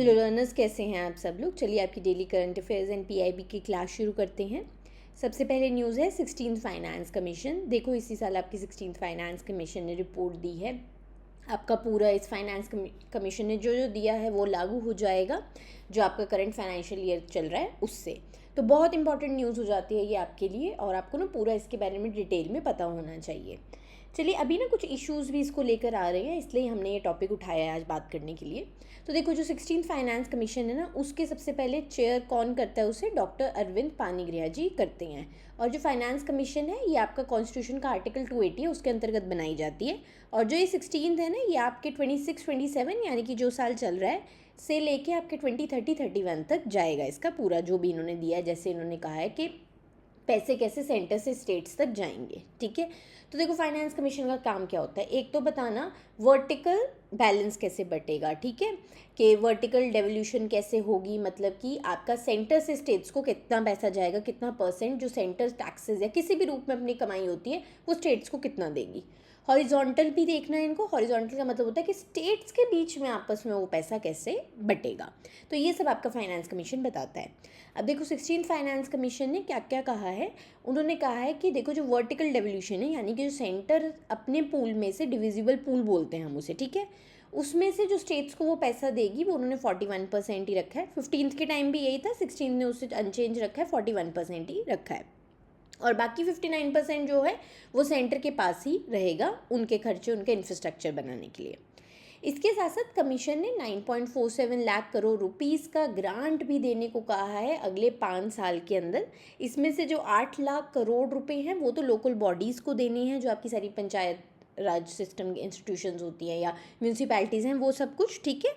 Hello learners, कैसे हैं आप सब लोग। चलिए आपकी daily current affairs and PIB की क्लास शुरू करते हैं। सबसे पहले न्यूज़ है 16th फाइनेंस कमीशन। देखो इसी साल आपकी 16th फाइनेंस कमीशन ने रिपोर्ट दी है। आपका पूरा इस फाइनेंस कमीशन ने जो जो दिया है वो लागू हो जाएगा जो आपका करंट फाइनेंशियल ईयर चल रहा है उससे। तो बहुत इंपॉर्टेंट न्यूज़ हो जाती है ये आपके लिए, और आपको ना पूरा इसके बारे में डिटेल में पता होना चाहिए। चलिए अभी ना कुछ इश्यूज़ भी इसको लेकर आ रहे हैं, इसलिए हमने ये टॉपिक उठाया है आज बात करने के लिए। तो देखो जो 16th फाइनेंस कमीशन है ना, उसके सबसे पहले चेयर कौन करता है, उसे डॉक्टर अरविंद पानीग्राही जी करते हैं। और जो फाइनेंस कमीशन है ये आपका कॉन्स्टिट्यूशन का आर्टिकल 280 है उसके अंतर्गत बनाई जाती है। और जो ये 16th है ना, ये आपके 26-27 यानी कि जो साल चल रहा है से लेके आपके 2030-31 तक जाएगा इसका पूरा जो भी इन्होंने दिया है। जैसे इन्होंने कहा है कि पैसे कैसे सेंटर से स्टेट्स तक जाएंगे, ठीक है। तो देखो फाइनेंस कमीशन का काम क्या होता है, एक तो बताना वर्टिकल बैलेंस कैसे बटेगा, ठीक है, कि वर्टिकल डेवल्यूशन कैसे होगी, मतलब कि आपका सेंटर से स्टेट्स को कितना पैसा जाएगा, कितना परसेंट जो सेंटर टैक्सेस या किसी भी रूप में अपनी कमाई होती है वो स्टेट्स को कितना देगी। हॉरिजॉन्टल भी देखना है इनको। हॉरिजॉन्टल का मतलब होता है कि स्टेट्स के बीच में आपस में वो पैसा कैसे बटेगा। तो ये सब आपका फाइनेंस कमीशन बताता है। अब देखो 16th फाइनेंस कमीशन ने क्या क्या कहा है। उन्होंने कहा है कि देखो जो वर्टिकल डेवल्यूशन है यानी कि जो सेंटर अपने पूल में से, डिविजिबल पूल बोलते हैं हम उसे, ठीक है, उसमें से जो स्टेट्स को वो पैसा देगी वो उन्होंने 41% ही रखा है। 15th के टाइम भी यही था, 16th ने उससे अनचेंज रखा है, 41% ही रखा है। और बाकी 59% जो है वो सेंटर के पास ही रहेगा उनके खर्चे, उनके इंफ्रास्ट्रक्चर बनाने के लिए। इसके साथ साथ कमीशन ने 9.47 लाख करोड़ रुपीस का ग्रांट भी देने को कहा है अगले 5 साल के अंदर। इसमें से जो 8 लाख करोड़ रुपए हैं वो तो लोकल बॉडीज़ को देने हैं, जो आपकी सारी पंचायत राज सिस्टम की इंस्टीट्यूशंस होती हैं या म्यूनसिपैलिटीज़ हैं, वो सब कुछ, ठीक है।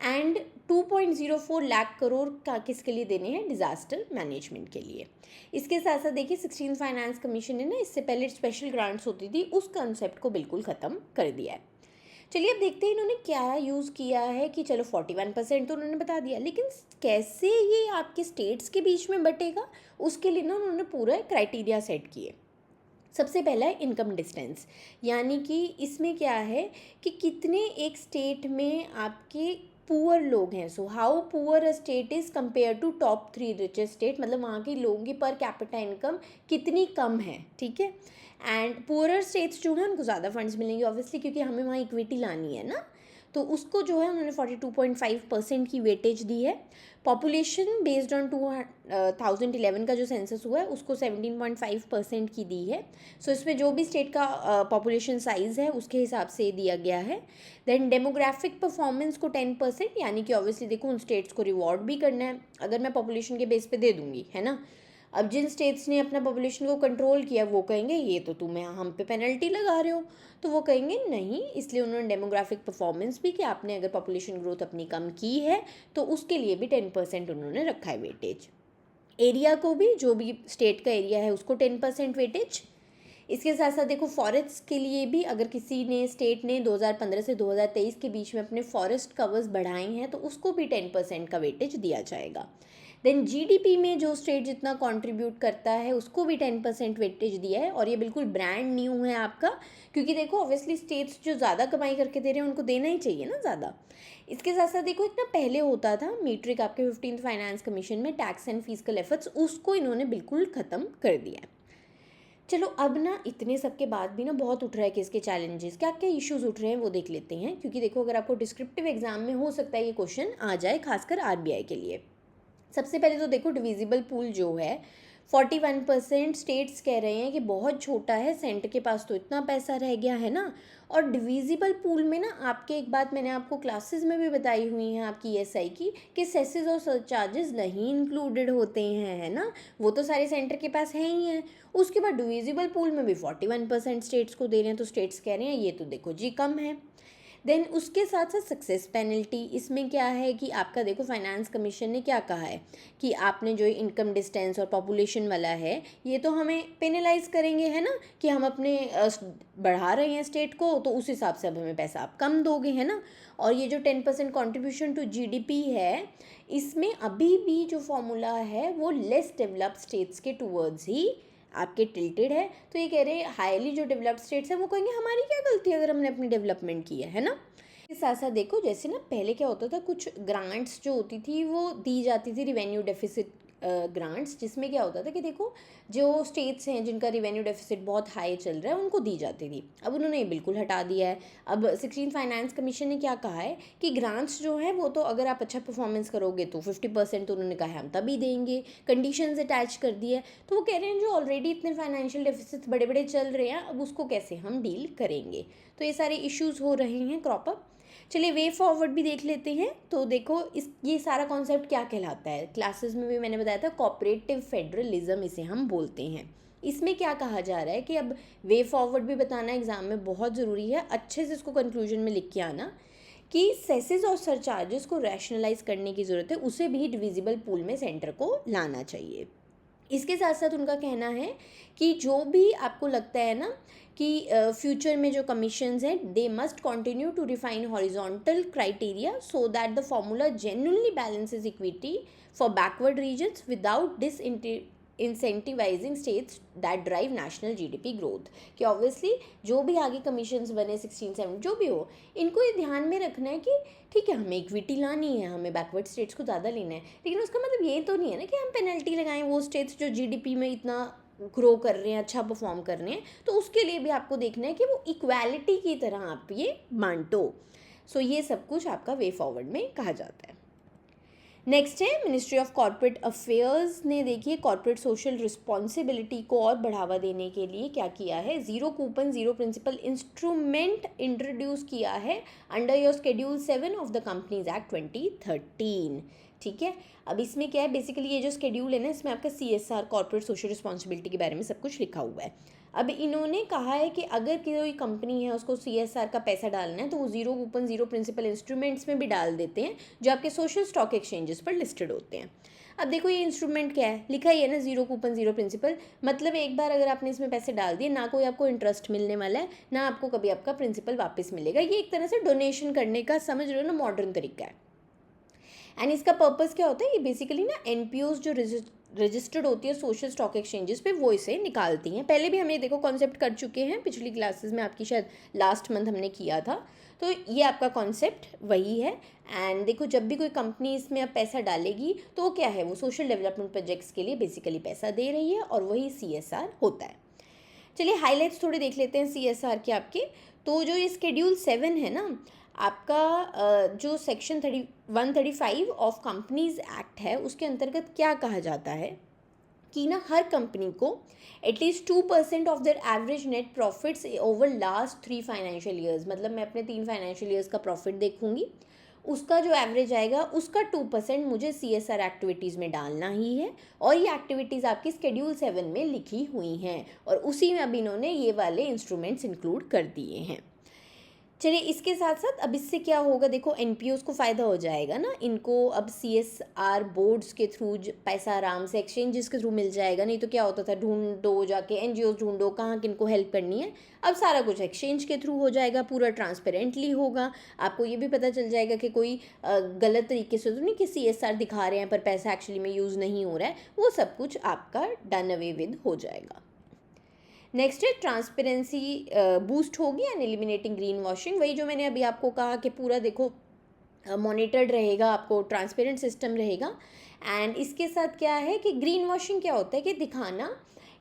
एंड 2.04 लाख करोड़ का किसके लिए देने हैं, डिज़ास्टर मैनेजमेंट के लिए। इसके साथ साथ देखिए 16th फाइनेंस कमीशन ने ना, इससे पहले स्पेशल ग्रांट्स होती थी, उस कंसेप्ट को बिल्कुल ख़त्म कर दिया है। चलिए अब देखते हैं इन्होंने क्या यूज़ किया है। कि चलो 41% तो उन्होंने बता दिया, लेकिन कैसे ये आपके स्टेट्स के बीच में बटेगा उसके लिए ना उन्होंने पूरा क्राइटेरिया सेट किए। सबसे पहला है इनकम डिस्टेंस, यानी कि इसमें क्या है कि कितने एक स्टेट में आपके पुअर लोग हैं। So how poor a state is compare to top 3 richest state, मतलब वहाँ के लोगों की पर कैपिटा इनकम कितनी कम है, ठीक है। एंड पुअरर स्टेट्स जो हैं उनको ज़्यादा फंड्स मिलेंगे ऑब्वियसली, क्योंकि हमें वहाँ इक्विटी लानी है ना। तो उसको जो है उन्होंने 42.5% की वेटेज दी है। पॉपुलेशन बेस्ड ऑन 2011 का जो सेंसस हुआ है उसको 17.5% की दी है। सो इसमें जो भी स्टेट का पॉपुलेशन साइज़ है उसके हिसाब से दिया गया है। देन डेमोग्राफिक परफॉर्मेंस को 10%, यानी कि ऑब्वियसली देखो उन स्टेट्स को रिवॉर्ड भी करना है। अगर मैं पॉपुलेशन के बेस पे दे दूंगी, है ना, अब जिन स्टेट्स ने अपना पॉपुलेशन को कंट्रोल किया वो कहेंगे ये तो तुम्हें हम पे पेनल्टी लगा रहे हो, तो वो कहेंगे नहीं। इसलिए उन्होंने डेमोग्राफिक परफॉर्मेंस भी, कि आपने अगर पॉपुलेशन ग्रोथ अपनी कम की है तो उसके लिए भी 10% उन्होंने रखा है वेटेज। एरिया को भी, जो भी स्टेट का एरिया है उसको 10% वेटेज। इसके साथ साथ देखो फॉरेस्ट के लिए भी, अगर किसी ने स्टेट ने 2015 से 2023 के बीच में अपने फॉरेस्ट कवर्स बढ़ाए हैं तो उसको भी 10% का वेटेज दिया जाएगा। देन जीडीपी में जो स्टेट जितना कंट्रीब्यूट करता है उसको भी 10% वेटेज दिया है। और ये बिल्कुल ब्रांड न्यू है आपका, क्योंकि देखो ऑब्वियसली स्टेट्स जो ज़्यादा कमाई करके दे रहे हैं उनको देना ही चाहिए ना ज़्यादा। इसके साथ साथ देखो एक ना पहले होता था मीट्रिक आपके 15th फाइनेंस कमीशन में, टैक्स एंड फिस्कल एफर्ट्स, उसको इन्होंने बिल्कुल ख़त्म कर दिया है। चलो अब ना इतने सब के बाद भी ना बहुत उठ रहा है कि इसके चैलेंजेस, क्या क्या इश्यूज उठ रहे हैं वो देख लेते हैं। क्योंकि देखो अगर आपको डिस्क्रिप्टिव एग्जाम में हो सकता है ये क्वेश्चन आ जाए, खासकर आरबीआई के लिए। सबसे पहले तो देखो डिविजिबल पूल जो है 41% स्टेट्स कह रहे हैं कि बहुत छोटा है, सेंटर के पास तो इतना पैसा रह गया है ना। और डिविजिबल पूल में ना आपके, एक बात मैंने आपको क्लासेस में भी बताई हुई है आपकी ईएसआई की, कि सेसेस और सरचार्जेस नहीं इंक्लूडेड होते हैं, है ना, वो तो सारे सेंटर के पास है ही हैं। उसके बाद डिविजिबल पूल में भी 41% स्टेट्स को दे रहे हैं, तो स्टेट्स कह रहे हैं ये तो देखो जी कम है। देन उसके साथ साथ सक्सेस पेनल्टी, इसमें क्या है कि आपका देखो फाइनेंस कमीशन ने क्या कहा है कि आपने जो इनकम डिस्टेंस और पॉपुलेशन वाला है ये तो हमें पेनलाइज करेंगे, है ना, कि हम अपने बढ़ा रहे हैं स्टेट को तो उस हिसाब से अब हमें पैसा आप कम दोगे, है ना। और ये जो 10% कॉन्ट्रीब्यूशन टू जीडीपी है, इसमें अभी भी जो फॉर्मूला है वो लेस डेवलप्ड स्टेट्स के टूवर्ड्स ही आपके टिल्टेड है। तो ये कह रहे हैं हाईली जो डेवलप्ड स्टेट्स हैं वो कहेंगे हमारी क्या गलती है अगर हमने अपनी डेवलपमेंट की है ना। इसके साथ साथ देखो जैसे ना पहले क्या होता था, कुछ ग्रांट्स जो होती थी वो दी जाती थी, रिवेन्यू डेफिसिट ग्रांट्स, जिसमें क्या होता था कि देखो जो स्टेट्स हैं जिनका रिवेन्यू डेफिसिट बहुत हाई चल रहा है उनको दी जाती थी। अब उन्होंने ये बिल्कुल हटा दिया है। अब 16 फाइनेंस कमीशन ने क्या कहा है कि ग्रांट्स जो हैं वो तो अगर आप अच्छा परफॉर्मेंस करोगे तो 50% तो उन्होंने कहा है हम तभी देंगे, कंडीशंस अटैच कर दी है। तो वो कह रहे हैं जो ऑलरेडी इतने फाइनेंशियल डेफिसिट बड़े बड़े चल रहे हैं अब उसको कैसे हम डील करेंगे। तो ये सारे इश्यूज़ हो रहे हैं क्रॉप अप। चलिए वे फॉरवर्ड भी देख लेते हैं। तो देखो इस ये सारा कॉन्सेप्ट क्या कहलाता है, क्लासेस में भी मैंने बताया था, कोऑपरेटिव फेडरलिज्म इसे हम बोलते हैं। इसमें क्या कहा जा रहा है कि अब वे फॉरवर्ड भी बताना एग्जाम में बहुत ज़रूरी है, अच्छे से इसको कंक्लूजन में लिख के आना कि सेसेस और सरचार्जेस को रैशनलाइज करने की ज़रूरत है, उसे भी डिविजिबल पूल में सेंटर को लाना चाहिए। इसके साथ साथ उनका कहना है कि जो भी आपको लगता है ना कि फ्यूचर में जो कमीशंस हैं they must continue to refine horizontal criteria so that the formula genuinely balances equity for backward regions without incentivising states that drive national GDP growth. कि ऑब्वियसली जो भी आगे कमीशंस बने 16-17 जो भी हो, इनको ये ध्यान में रखना है कि ठीक है हमें इक्विटी लानी है, हमें बैकवर्ड स्टेट्स को ज़्यादा लेना है, लेकिन उसका मतलब ये तो नहीं है ना कि हम पेनल्टी लगाएं वो स्टेट्स जो जीडीपी में इतना ग्रो कर रहे हैं, अच्छा परफॉर्म कर रहे हैं। तो उसके लिए भी आपको देखना है कि वो इक्वालिटी की तरह आप ये बांटो। सो ये सब कुछ आपका वे फॉरवर्ड में कहा जाता है। नेक्स्ट है मिनिस्ट्री ऑफ कॉर्पोरेट अफेयर्स ने देखिए कॉर्पोरेट सोशल रिस्पॉन्सिबिलिटी को और बढ़ावा देने के लिए क्या किया है, zero coupon zero principal instrument introduce किया है under your schedule 7 of the companies act 2013। ठीक है, अब इसमें क्या है बेसिकली ये जो शेड्यूल है ना इसमें आपका CSR कॉर्पोरेट सोशल रिस्पॉन्सिबिलिटी के बारे में सब कुछ लिखा हुआ है। अब इन्होंने कहा है कि अगर कोई कंपनी है उसको CSR का पैसा डालना है तो वो zero coupon zero principal instruments में भी डाल देते हैं जो आपके सोशल स्टॉक एक्सचेंजेस पर लिस्टेड होते हैं। अब देखो ये इंस्ट्रूमेंट क्या है, लिखा ही है ना ज़ीरो कूपन ज़ीरो प्रिंसिपल, मतलब एक बार अगर आपने इसमें पैसे डाल दिए ना कोई आपको इंटरेस्ट मिलने वाला है ना आपको कभी आपका प्रिंसिपल वापस मिलेगा। ये एक तरह से डोनेशन करने का समझ रहे हो ना मॉडर्न तरीका है। एंड इसका पर्पस क्या होता है, ये बेसिकली ना NPOs जो रजिस्टर्ड होती है सोशल स्टॉक एक्सचेंजेस पे वो इसे निकालती हैं। पहले भी हम ये देखो कॉन्सेप्ट कर चुके हैं, पिछली क्लासेस में आपकी शायद लास्ट मंथ हमने किया था। तो ये आपका कॉन्सेप्ट वही है। एंड देखो जब भी कोई कंपनी इसमें अब पैसा डालेगी तो वो क्या है, वो सोशल डेवलपमेंट प्रोजेक्ट्स के लिए बेसिकली पैसा दे रही है और वही CSR होता है। चलिए हाइलाइट्स थोड़े देख लेते हैं CSR के आपके। तो जो ये शेड्यूल 7 है ना आपका, जो सेक्शन 135 ऑफ कंपनीज एक्ट है उसके अंतर्गत क्या कहा जाता है कि ना हर कंपनी को at least 2% of their average net profits over last 3 financial years, मतलब मैं अपने 3 फाइनेंशियल ईयर्स का प्रॉफिट देखूंगी, उसका जो एवरेज आएगा उसका 2% मुझे CSR एक्टिविटीज़ में डालना ही है। और ये एक्टिविटीज़ आपकी शेड्यूल 7 में लिखी हुई हैं और उसी में अब इन्होंने ये वाले इंस्ट्रूमेंट्स इंक्लूड कर दिए हैं। चलिए इसके साथ साथ अब इससे क्या होगा, देखो NPOs को फ़ायदा हो जाएगा ना, इनको अब CSR बोर्ड्स के थ्रू पैसा आराम से एक्सचेंजेस के थ्रू मिल जाएगा। नहीं तो क्या होता था ढूंढो जाके NGOs ढूंढो कहाँ किनको हेल्प करनी है, अब सारा कुछ एक्सचेंज के थ्रू हो जाएगा, पूरा ट्रांसपेरेंटली होगा। आपको ये भी पता चल जाएगा कि कोई गलत तरीके से तो नहीं कि CSR दिखा रहे हैं पर पैसा एक्चुअली में यूज़ नहीं हो रहा है, वो सब कुछ आपका डन अवे विद हो जाएगा। नेक्स्ट है ट्रांसपेरेंसी बूस्ट होगी एंड एलिमिनेटिंग ग्रीन वॉशिंग। वही जो मैंने अभी आपको कहा कि पूरा देखो मॉनिटर्ड रहेगा, आपको ट्रांसपेरेंट सिस्टम रहेगा। एंड इसके साथ क्या है कि ग्रीन वॉशिंग क्या होता है कि दिखाना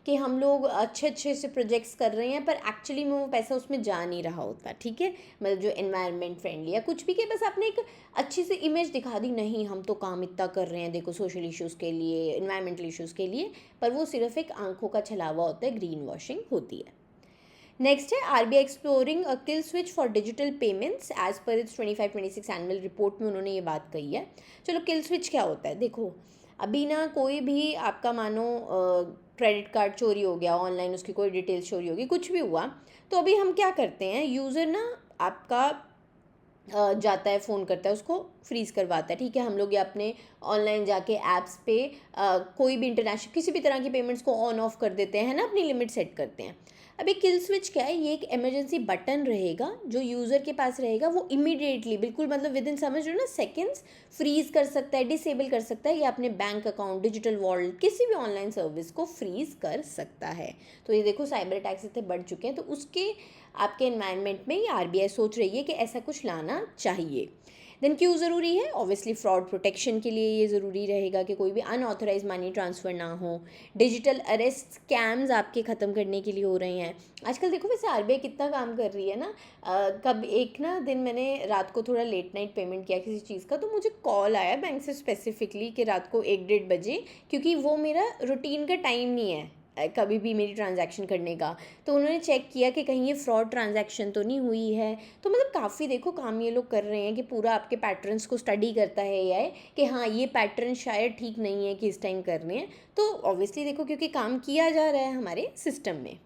कि हम लोग अच्छे अच्छे से प्रोजेक्ट्स कर रहे हैं पर एक्चुअली में वो पैसा उसमें जा नहीं रहा होता। ठीक है, मतलब जो एनवायरनमेंट फ्रेंडली या कुछ भी के बस आपने एक अच्छी सी इमेज दिखा दी, नहीं हम तो काम इतना कर रहे हैं देखो सोशल इश्यूज़ के लिए, एनवायरमेंटल इश्यूज़ के लिए, पर वो सिर्फ एक आंखों का छलावा होता है, ग्रीन वॉशिंग होती है। नेक्स्ट है RBI exploring a kill switch for digital payments as per its 25-26 annual report में उन्होंने ये बात कही है। चलो किल स्विच क्या होता है, देखो अभी ना कोई भी आपका मानो क्रेडिट कार्ड चोरी हो गया ऑनलाइन, उसकी कोई डिटेल्स चोरी होगी, कुछ भी हुआ, तो अभी हम क्या करते हैं, यूज़र ना आपका जाता है फ़ोन करता है, उसको फ्रीज़ करवाता है। ठीक है, हम लोग ये अपने ऑनलाइन जाके ऐप्स पे कोई भी इंटरनेशनल किसी भी तरह की पेमेंट्स को ऑन ऑफ कर देते हैं ना, अपनी लिमिट सेट करते हैं। अब ये किल स्विच क्या है, ये एक इमरजेंसी बटन रहेगा जो यूज़र के पास रहेगा, वो इमीडिएटली बिल्कुल मतलब विद इन समझ लो ना सेकेंड्स फ्रीज़ कर सकता है, डिसेबल कर सकता है या अपने बैंक अकाउंट, डिजिटल वॉलेट, किसी भी ऑनलाइन सर्विस को फ्रीज़ कर सकता है। तो ये देखो साइबर अटैक्स इतने बढ़ चुके हैं, तो उसके आपके एनवायरनमेंट में ये आरबीआई सोच रही है कि ऐसा कुछ लाना चाहिए। देन क्यों ज़रूरी है, ऑब्वियसली फ्रॉड प्रोटेक्शन के लिए ये ज़रूरी रहेगा कि कोई भी अनऑथराइज मनी ट्रांसफ़र ना हो, डिजिटल अरेस्ट स्कैम्स आपके ख़त्म करने के लिए हो रहे हैं। आजकल देखो वैसे आरबीआई कितना काम कर रही है ना। कब एक ना दिन मैंने रात को थोड़ा लेट नाइट पेमेंट किया किसी चीज़ का, तो मुझे कॉल आया बैंक से स्पेसिफिकली कि रात को 1-1:30 बजे, क्योंकि वो मेरा रूटीन का टाइम नहीं है कभी भी मेरी ट्रांजैक्शन करने का। तो उन्होंने चेक किया कि कहीं ये फ्रॉड ट्रांजैक्शन तो नहीं हुई है। तो मतलब काफ़ी देखो काम ये लोग कर रहे हैं कि पूरा आपके पैटर्न्स को स्टडी करता है एआई कि हाँ ये पैटर्न शायद ठीक नहीं है कि इस टाइम कर रहे हैं। तो ऑब्वियसली देखो क्योंकि काम किया जा रहा है हमारे सिस्टम में।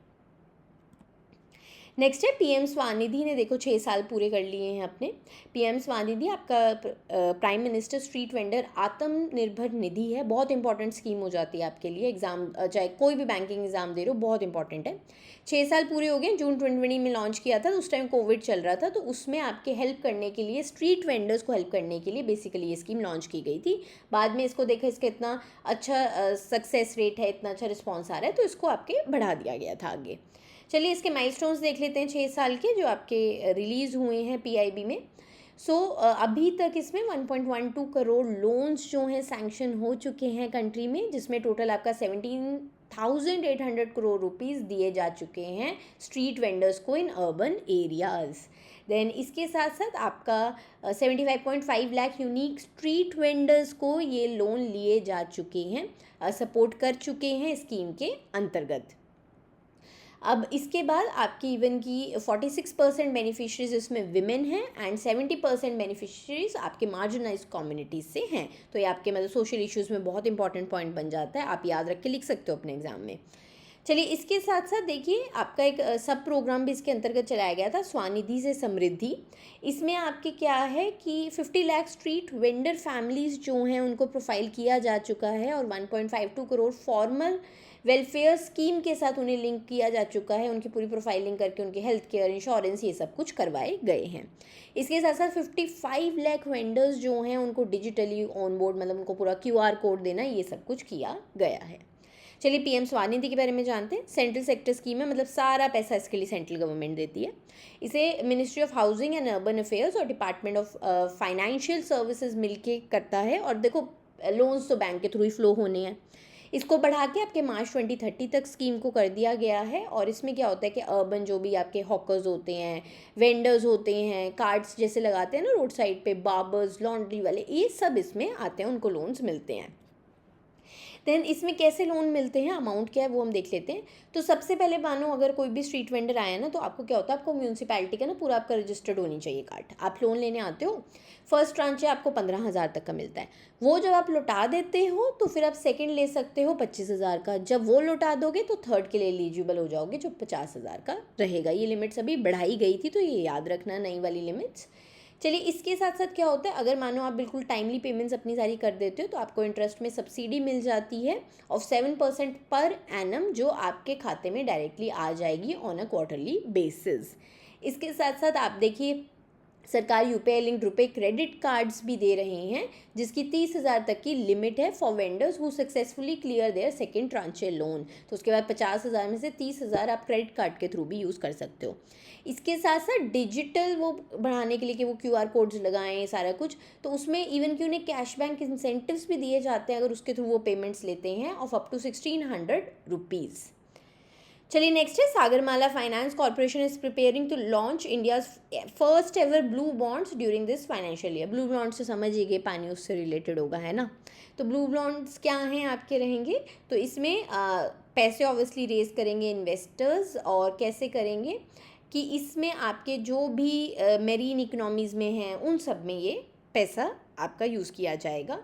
नेक्स्ट है पीएम स्वानिधि ने देखो 6 साल पूरे कर लिए हैं अपने। पीएम स्वानिधि आपका prime minister street vendor Atmanirbhar Nidhi है, बहुत इंपॉर्टेंट स्कीम हो जाती है आपके लिए। एग्जाम चाहे कोई भी बैंकिंग एग्जाम दे रहे हो, बहुत इंपॉर्टेंट है। 6 साल पूरे हो गए, जून 2020 में लॉन्च किया था, तो उस टाइम कोविड चल रहा था, तो उसमें आपके हेल्प करने के लिए, स्ट्रीट वेंडर्स को हेल्प करने के लिए बेसिकली ये स्कीम लॉन्च की गई थी। बाद में इसको देखा इसका इतना अच्छा सक्सेस रेट है, इतना अच्छा रिस्पॉन्स आ रहा है, तो इसको आपके बढ़ा दिया गया था आगे। चलिए इसके माइलस्टोन्स देख लेते हैं 6 साल के जो आपके रिलीज़ हुए हैं पीआईबी में। अभी तक इसमें 1.12 करोड़ लोन्स जो हैं सैंक्शन हो चुके हैं कंट्री में, जिसमें टोटल आपका 17,800 करोड़ रुपीस दिए जा चुके हैं स्ट्रीट वेंडर्स को इन अर्बन एरियाज़। देन इसके साथ साथ आपका 75.5 लाख यूनिक स्ट्रीट वेंडर्स को ये लोन लिए जा चुके हैं, सपोर्ट कर चुके हैं स्कीम के अंतर्गत। अब इसके बाद आपकी इवन की 46% बेनिफिशरीज इसमें विमेन हैं एंड 70% बेनिफिशरीज आपके मार्जिनाइज्ड कम्युनिटीज़ से हैं। तो ये आपके मतलब सोशल इश्यूज़ में बहुत इंपॉर्टेंट पॉइंट बन जाता है, आप याद रख के लिख सकते हो अपने एग्जाम में। चलिए इसके साथ साथ देखिए आपका एक सब प्रोग्राम भी इसके अंतर्गत चलाया गया था, स्वानिधि से समृद्धि। इसमें आपके क्या है कि 50 लाख स्ट्रीट वेंडर फैमिलीज़ जो हैं उनको प्रोफाइल किया जा चुका है और 1.52 करोड़ फॉर्मल वेलफेयर स्कीम के साथ उन्हें लिंक किया जा चुका है। उनकी पूरी प्रोफाइलिंग करके उनके हेल्थ केयर, इंश्योरेंस, ये सब कुछ करवाए गए हैं। इसके साथ साथ 55 लाख वेंडर्स जो हैं उनको डिजिटली ऑन बोर्ड, मतलब उनको पूरा QR कोड देना, ये सब कुछ किया गया है। चलिए पीएम स्वानिधि के बारे में जानते हैं। सेंट्रल सेक्टर स्कीम है, मतलब सारा पैसा इसके लिए सेंट्रल गवर्नमेंट देती है। इसे ministry of housing and urban affairs और डिपार्टमेंट ऑफ फाइनेंशियल सर्विसेज मिलके करता है। और देखो लोन्स तो बैंक के थ्रू ही फ्लो होने हैं। इसको बढ़ा के आपके मार्च 2030 तक स्कीम को कर दिया गया है। और इसमें क्या होता है कि अर्बन जो भी आपके हॉकर्स होते हैं, वेंडर्स होते हैं, कार्ड्स जैसे लगाते हैं ना रोड साइड पे, बार्बर्स, लॉन्ड्री वाले, ये सब इसमें आते हैं, उनको लोन्स मिलते हैं। देन इसमें कैसे लोन मिलते हैं, अमाउंट क्या है वो हम देख लेते हैं। तो सबसे पहले मानो अगर कोई भी स्ट्रीट वेंडर आया ना, तो आपको क्या होता है, आपको म्यूनसिपैलिटी का ना पूरा आपका रजिस्टर्ड होनी चाहिए कार्ड। आप लोन लेने आते हो, फर्स्ट ट्रांच है आपको 15,000 तक का मिलता है। वो जब आप लौटा देते हो तो फिर आप सेकंड ले सकते हो 25,000 का। जब वो लौटा दोगे तो थर्ड के लिए एलिजिबल हो जाओगे जो 50,000 का रहेगा। ये लिमिट्स अभी बढ़ाई गई थी, तो ये याद रखना नई वाली लिमिट्स। चलिए इसके साथ साथ क्या होता है, अगर मानो आप बिल्कुल टाइमली पेमेंट्स अपनी सारी कर देते हो तो आपको इंटरेस्ट में सब्सिडी मिल जाती है ऑफ 7% पर एनम, जो आपके खाते में डायरेक्टली आ जाएगी ऑन अ क्वार्टरली बेसिस। इसके साथ साथ आप देखिए सरकार यूपीआई लिंक्ड रुपए क्रेडिट कार्ड्स भी दे रहे हैं, जिसकी 30,000 तक की लिमिट है for vendors who successfully clear their second tranche loan. तो उसके बाद 50,000 में से 30,000 आप क्रेडिट कार्ड के थ्रू भी यूज़ कर सकते हो। इसके साथ साथ डिजिटल वो बढ़ाने के लिए कि वो QR कोड्स लगाएं सारा कुछ, तो उसमें इवन कि उन्हें कैश बैंक इंसेंटिव्स भी दिए जाते हैं अगर उसके थ्रू वो पेमेंट्स लेते हैं, ऑफ अप टू 1,600 रुपीज़। चलिए नेक्स्ट है Sagarmala finance corporation is preparing to launch India's first ever blue bonds during this financial year. Blue bonds से समझिए पानी उससे रिलेटेड होगा, है ना। तो ब्लू बॉन्ड्स क्या हैं आपके रहेंगे, तो इसमें पैसे ऑब्वियसली रेज करेंगे इन्वेस्टर्स, और कैसे करेंगे कि इसमें आपके जो भी मेरीन इकोनॉमीज़ में हैं उन सब में ये पैसा आपका यूज़ किया जाएगा।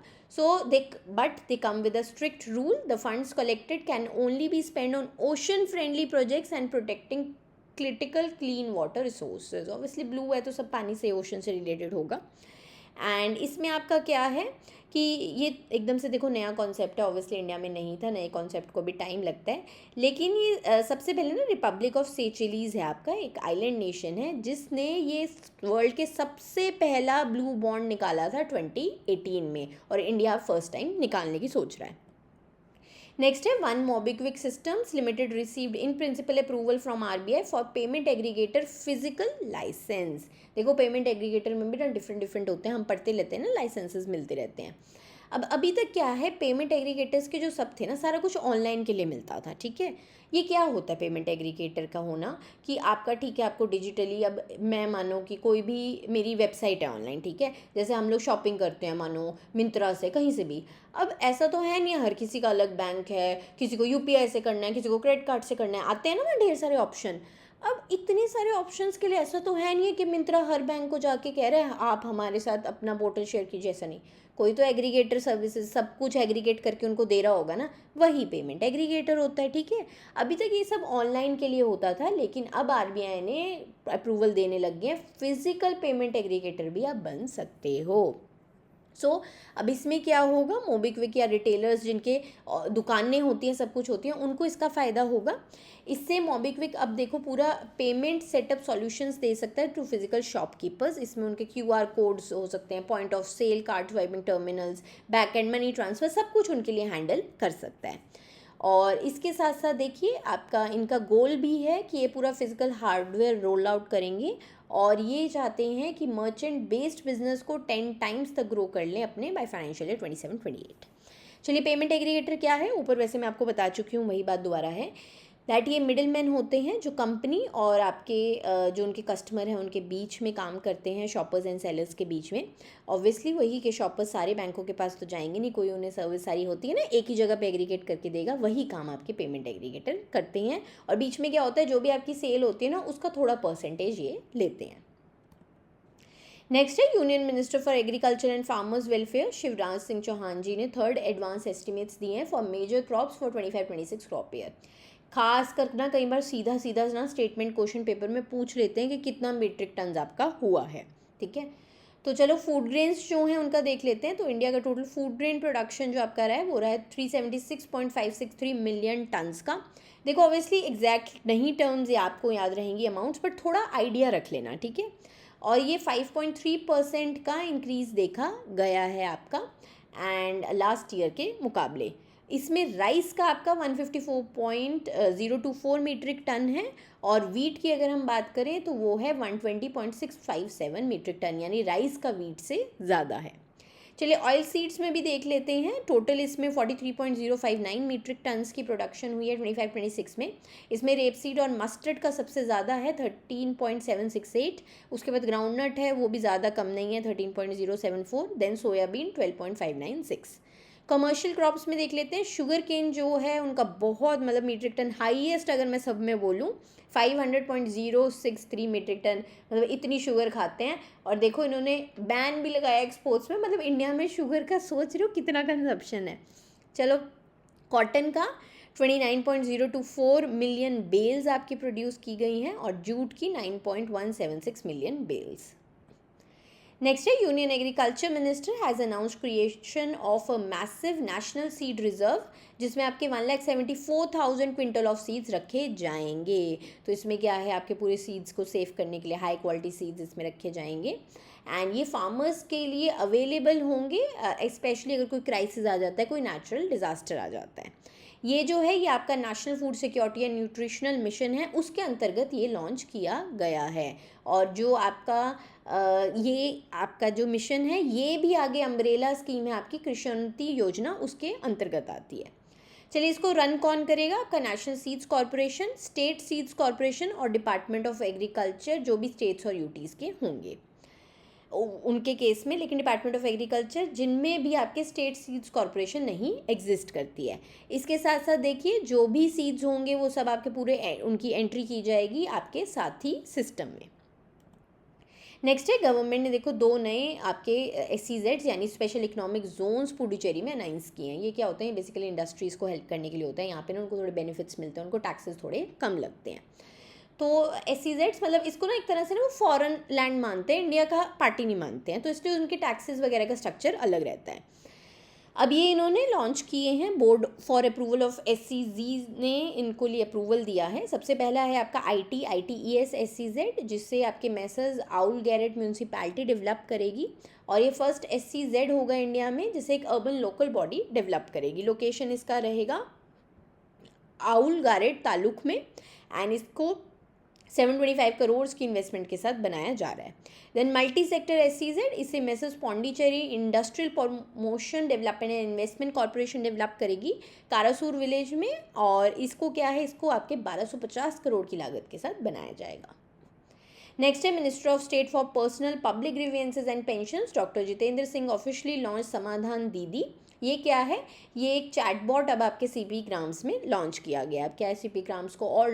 But they come with a strict rule. The funds collected can only be spent on ocean-friendly projects and protecting critical clean water resources. Obviously blue है तो सब पानी से, ओशन से रिलेटेड होगा। एंड इसमें आपका क्या है कि ये एकदम से देखो नया कॉन्सेप्ट है, ऑब्वियसली इंडिया में नहीं था, नए कॉन्सेप्ट को भी टाइम लगता है, लेकिन ये सबसे पहले ना रिपब्लिक ऑफ सेचेलीज़ है आपका, एक आइलैंड नेशन है जिसने ये वर्ल्ड के सबसे पहला ब्लू बॉन्ड निकाला था 2018 में, और इंडिया फर्स्ट टाइम निकालने की सोच रहा है। नेक्स्ट है one MobiKwik systems limited received in principle approval from RBI for payment aggregator physical licence. देखो पेमेंट एग्रीगेटर में भी ना डिफरेंट होते हैं, हम पढ़ते रहते हैं ना, लाइसेंसेस मिलते रहते हैं। अब अभी तक क्या है, पेमेंट एग्रीगेटर्स के जो सब थे ना, सारा कुछ ऑनलाइन के लिए मिलता था, ठीक है। ये क्या होता है पेमेंट एग्रीगेटर का होना, कि आपका ठीक है, आपको डिजिटली, अब मैं मानो कि कोई भी मेरी वेबसाइट है ऑनलाइन, ठीक है, जैसे हम लोग शॉपिंग करते हैं मानो मिंत्रा से, कहीं से भी। अब ऐसा तो है नहीं, हर किसी का अलग बैंक है, किसी को यूपीआई से करना है, किसी को क्रेडिट कार्ड से करना है, आते हैं ना ढेर सारे ऑप्शन। अब इतने सारे ऑप्शंस के लिए ऐसा तो है नहीं है कि मिंत्रा हर बैंक को जाके कह रहे हैं आप हमारे साथ अपना पोर्टल शेयर कीजिए, ऐसा नहीं। कोई तो एग्रीगेटर सर्विसेज सब कुछ एग्रीगेट करके उनको दे रहा होगा ना, वही पेमेंट एग्रीगेटर होता है, ठीक है। अभी तक ये सब ऑनलाइन के लिए होता था, लेकिन अब आरबीआई ने अप्रूवल देने लग गए, फिजिकल पेमेंट एग्रीगेटर भी आप बन सकते हो। अब इसमें क्या होगा, मोबिक्विक या रिटेलर्स जिनके दुकानें होती हैं, सब कुछ होती हैं, उनको इसका फ़ायदा होगा। इससे मोबिक्विक अब देखो पूरा पेमेंट सेटअप सॉल्यूशंस दे सकता है टू फिजिकल शॉपकीपर्स। इसमें उनके क्यूआर कोड्स हो सकते हैं, point of sale, card swiping terminals, back end money transfer, सब कुछ उनके लिए हैंडल कर सकता है। और इसके साथ साथ देखिए आपका इनका गोल भी है कि ये पूरा फिजिकल हार्डवेयर रोल आउट करेंगे, और ये चाहते हैं कि मर्चेंट बेस्ड बिजनेस को 10 टाइम्स तक ग्रो कर लें अपने बाय फाइनेंशियल ईयर 27-28। चलिए पेमेंट एग्रीगेटर क्या है, ऊपर वैसे मैं आपको बता चुकी हूँ, वही बात दोबारा है, दैट ये मिडिल मैन होते हैं जो कंपनी और आपके जो उनके कस्टमर हैं उनके बीच में काम करते हैं, शॉपर्स एंड सेलर्स के बीच में। ऑब्वियसली वही के शॉपर्स सारे बैंकों के पास तो जाएंगे नहीं, कोई उन्हें सर्विस सारी होती है ना एक ही जगह पे एग्रीगेट करके देगा, वही काम आपके पेमेंट एग्रीगेटर करते हैं। और बीच में क्या होता है, जो भी आपकी सेल होती है ना उसका थोड़ा परसेंटेज ये लेते हैं। नेक्स्ट है union minister for agriculture and farmers welfare Shivraj Singh Chouhan ji ने थर्ड एडवांस एस्टिमेट्स दिए हैं for major crops for 25-26 crop year. खास कर ना कई बार सीधा सीधा ना स्टेटमेंट क्वेश्चन पेपर में पूछ लेते हैं कि कितना मीट्रिक टन आपका हुआ है, ठीक है। तो चलो फूड ग्रेन्स जो हैं उनका देख लेते हैं। तो इंडिया का टोटल फूड ग्रेन प्रोडक्शन जो आपका रहा है वो रहा है 376.563 मिलियन टन्स का। देखो ऑब्वियसली एग्जैक्ट नहीं टर्म्स ये आपको याद रहेंगी अमाउंट्स, बट थोड़ा आइडिया रख लेना, ठीक है। और ये 5.3% का इंक्रीज़ देखा गया है आपका एंड लास्ट ईयर के मुकाबले। इसमें राइस का आपका 154.024 मीट्रिक टन है, और वीट की अगर हम बात करें तो वो है 120.657 मीट्रिक टन, यानी राइस का वीट से ज़्यादा है। चलिए ऑयल सीड्स में भी देख लेते हैं। टोटल इसमें 43.059 मीट्रिक टन्स की प्रोडक्शन हुई है 25-26 में। इसमें रेप सीड और मस्टर्ड का सबसे ज़्यादा है 13.768, उसके बाद ग्राउंडनट है वो भी ज़्यादा कम नहीं है 13.074, देन सोयाबीन 12.596। कमर्शियल क्रॉप्स में देख लेते हैं। शुगर केन जो है उनका बहुत मतलब मीट्रिक टन हाईएस्ट अगर मैं सब में बोलूँ 500.063 मीट्रिक टन, मतलब इतनी शुगर खाते हैं। और देखो इन्होंने बैन भी लगाया एक्सपोर्ट्स में, मतलब इंडिया में शुगर का सोच रहे हो कितना कंजप्शन है। चलो कॉटन का 29.024 मिलियन बेल्स आपकी प्रोड्यूस की गई हैं, और जूट की 9.176 मिलियन बेल्स। नेक्स्ट है union agriculture minister has announced creation of a massive national seed reserve, जिसमें आपके 1,74,000 क्विंटल ऑफ सीड्स रखे जाएंगे। तो इसमें क्या है, आपके पूरे सीड्स को सेव करने के लिए हाई क्वालिटी सीड्स इसमें रखे जाएंगे, एंड ये फार्मर्स के लिए अवेलेबल होंगे, स्पेशली अगर कोई क्राइसिस आ जाता है, कोई नेचुरल डिज़ास्टर आ जाता है। ये जो है ये आपका national food security and nutritional mission है, उसके अंतर्गत ये लॉन्च किया गया है। और जो आपका ये आपका जो मिशन है ये भी आगे अम्ब्रेला स्कीम है आपकी कृषि योजना, उसके अंतर्गत आती है। चलिए इसको रन कौन करेगा, आपका national seeds corporation, state seeds corporation और डिपार्टमेंट ऑफ एग्रीकल्चर, जो भी स्टेट्स और यूटीज़ के होंगे उनके केस में। लेकिन डिपार्टमेंट ऑफ एग्रीकल्चर जिनमें भी आपके स्टेट सीड्स कॉरपोरेशन नहीं एग्जिस्ट करती है। इसके साथ साथ देखिए जो भी सीड्स होंगे वो सब आपके पूरे उनकी एंट्री की जाएगी आपके साथी सिस्टम में। नेक्स्ट है गवर्नमेंट ने देखो 2 नए आपके SEZs यानी स्पेशल इकोनॉमिक जोन्स पुडुचेरी में अनाउंस किए हैं। ये क्या होते हैं, बेसिकली इंडस्ट्रीज़ को हेल्प करने के लिए होता है। यहाँ पे ना उनको थोड़े बेनिफिट्स मिलते हैं, उनको टैक्सेस थोड़े कम लगते हैं। तो SEZs मतलब इसको ना एक तरह से ना वो फॉरेन लैंड मानते हैं, इंडिया का पार्टी नहीं मानते हैं, तो इसलिए उनके टैक्सेस वगैरह का स्ट्रक्चर अलग रहता है। अब ये इन्होंने लॉन्च किए हैं, board for approval of SEZ ने इनको लिए अप्रूवल दिया है। सबसे पहला है आपका ITES SEZ, जिससे आपके Messrs owl Garrett municipality develop करेगी, और ये फर्स्ट SEZ होगा इंडिया में जिसे एक अर्बन लोकल बॉडी डेवलप करेगी। लोकेशन इसका रहेगा आउल गैरेट तालुक में, एंड इसको 725 करोड़ की इन्वेस्टमेंट के साथ बनाया जा रहा है। देन मल्टी सेक्टर SEZ, इसे messrs Pondicherry industrial promotion development and investment corporation develop करेगी कारासूर विलेज में, और इसको क्या है, इसको आपके 1250 करोड़ की लागत के साथ बनाया जाएगा। नेक्स्ट है minister of state for personnel public grievances and pensions doctor Jitendra Singh officially launch समाधान दीदी। ये क्या है, ये एक चैटबॉट अब आपके CP ग्राम्स में लॉन्च किया गया है। अब क्या है, CP ग्राम्स को और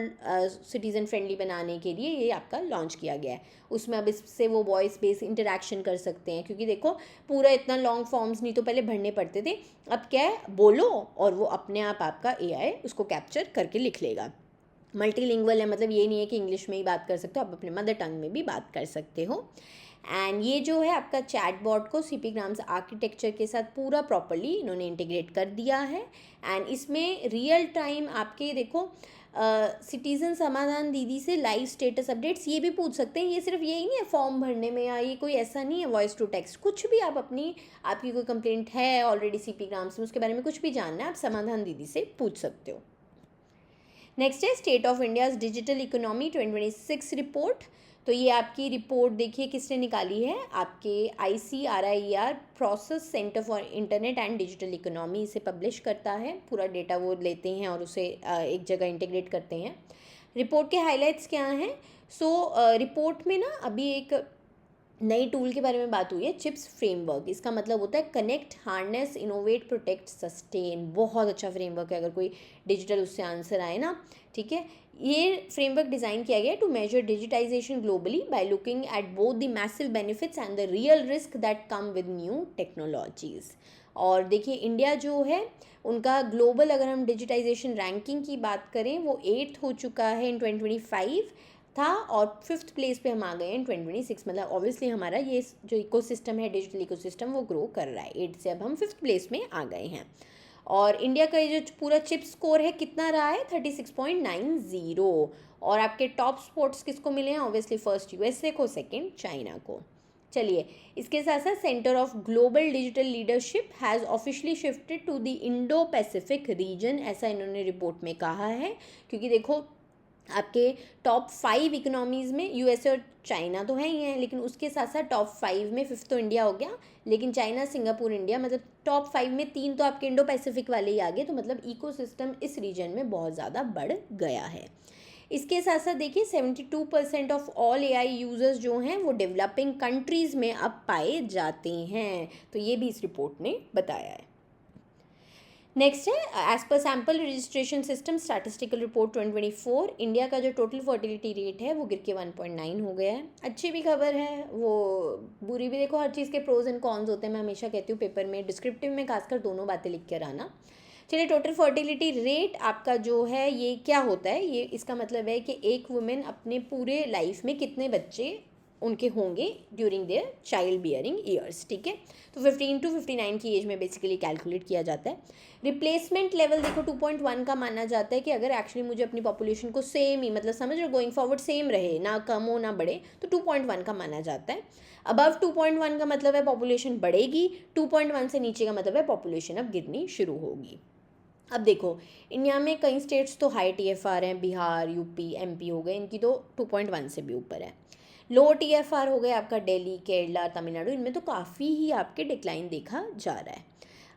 सिटीज़न फ्रेंडली बनाने के लिए ये आपका लॉन्च किया गया है। उसमें अब इससे वो वॉइस बेस्ड इंटरेक्शन कर सकते हैं, क्योंकि देखो पूरा इतना लॉन्ग फॉर्म्स नहीं तो पहले भरने पड़ते थे, अब क्या है, बोलो और वो अपने आप आपका AI उसको कैप्चर करके लिख लेगा। मल्टीलिंगुअल है, मतलब ये नहीं है कि इंग्लिश में ही बात कर सकते हो, आप अपने मदर टंग में भी बात कर सकते हो। एंड ये जो है आपका चैटबॉट को CP ग्राम्स आर्किटेक्चर के साथ पूरा प्रॉपर्ली इन्होंने इंटीग्रेट कर दिया है। एंड इसमें रियल टाइम आपके देखो सिटीज़न समाधान दीदी से लाइव स्टेटस अपडेट्स ये भी पूछ सकते हैं। ये सिर्फ यही नहीं है फॉर्म भरने में, या ये कोई ऐसा नहीं है वॉइस टू टेक्स्ट, कुछ भी आप आपकी कोई कंप्लेंट है ऑलरेडी CP ग्राम्स में, उसके बारे में कुछ भी जानना है आप समाधान दीदी से पूछ सकते हो। नेक्स्ट है state of India's digital economy 2026 report. तो ये आपकी रिपोर्ट देखिए किसने निकाली है, आपके ICRIER process centre for internet and digital economy इसे पब्लिश करता है। पूरा डेटा वो लेते हैं और उसे एक जगह इंटीग्रेट करते हैं। रिपोर्ट के हाइलाइट्स क्या हैं, रिपोर्ट में ना अभी एक नई टूल के बारे में बात हुई है, चिप्स फ्रेमवर्क। इसका मतलब होता है connect, harness, innovate, protect, sustain. बहुत अच्छा फ्रेमवर्क है, अगर कोई डिजिटल उससे आंसर आए ना, ठीक है। ये फ्रेमवर्क डिज़ाइन किया गया है to measure digitisation globally by looking at both the massive benefits and the real risk that come with new technologies. और देखिए इंडिया जो है उनका ग्लोबल, अगर हम डिजिटाइजेशन रैंकिंग की बात करें, वो 8th हो चुका है इन 2025 था, और 5th प्लेस पे हम आ गए हैं इन 2026। मतलब ऑब्वियसली हमारा ये जो इकोसिस्टम है, डिजिटल इकोसिस्टम, वो ग्रो कर रहा है। 8 से अब हम 5th प्लेस में आ गए हैं। और इंडिया का ये जो पूरा चिप स्कोर है कितना रहा है, 36.90। और आपके टॉप स्पोर्ट्स किसको मिले हैं, ऑब्वियसली फर्स्ट USA को, सेकेंड चाइना को। चलिए इसके साथ साथ centre of global digital leadership has officially shifted to the Indo Pacific region, ऐसा इन्होंने रिपोर्ट में कहा है। क्योंकि देखो आपके टॉप 5 इकोनॉमीज़ में USA और चाइना तो है ही हैं, लेकिन उसके साथ साथ टॉप 5 में 5th तो इंडिया हो गया, लेकिन चाइना, सिंगापुर, इंडिया, मतलब टॉप 5 में 3 तो आपके इंडो पैसिफिक वाले ही आ गए। तो मतलब इकोसिस्टम इस रीजन में बहुत ज़्यादा बढ़ गया है। इसके साथ साथ देखिए 72% ऑफ ऑल AI यूज़र्स जो हैं वो डेवलपिंग कंट्रीज़ में अब पाए जाते हैं। तो ये भी इस रिपोर्ट ने बताया है। नेक्स्ट है एज पर sample registration system statistical report 2024, India का जो टोटल फर्टिलिटी रेट है वो गिर के 1.9 हो गया है। अच्छी भी खबर है, वो बुरी भी। देखो हर चीज़ के प्रोज एंड कॉन्स होते हैं, मैं हमेशा कहती हूँ पेपर में डिस्क्रिप्टिव में खासकर दोनों बातें लिख कर आना। चलिए टोटल फर्टिलिटी रेट आपका जो है ये क्या होता है, ये इसका मतलब है कि एक वुमेन अपने पूरे लाइफ में कितने बच्चे उनके होंगे during their child bearing years, ठीक है। तो 15 to 59 की एज में बेसिकली कैलकुलेट किया जाता है। रिप्लेसमेंट लेवल देखो 2.1 का माना जाता है कि अगर एक्चुअली मुझे अपनी पॉपुलेशन को सेम ही, मतलब समझ रहे हो, गोइंग फॉरवर्ड सेम रहे, ना कम हो ना बढ़े, तो 2.1 का माना जाता है। अबव 2.1 का मतलब है पॉपुलेशन बढ़ेगी, 2.1 से नीचे का मतलब है पॉपुलेशन अब गिरनी शुरू होगी। अब देखो इंडिया में कई स्टेट्स तो हाई TFR हैं, बिहार, UP, MP हो गए, इनकी तो 2.1 से भी ऊपर है। लो TFR हो गए आपका दिल्ली, केरला, तमिलनाडु, इनमें तो काफ़ी ही आपके डिक्लाइन देखा जा रहा है।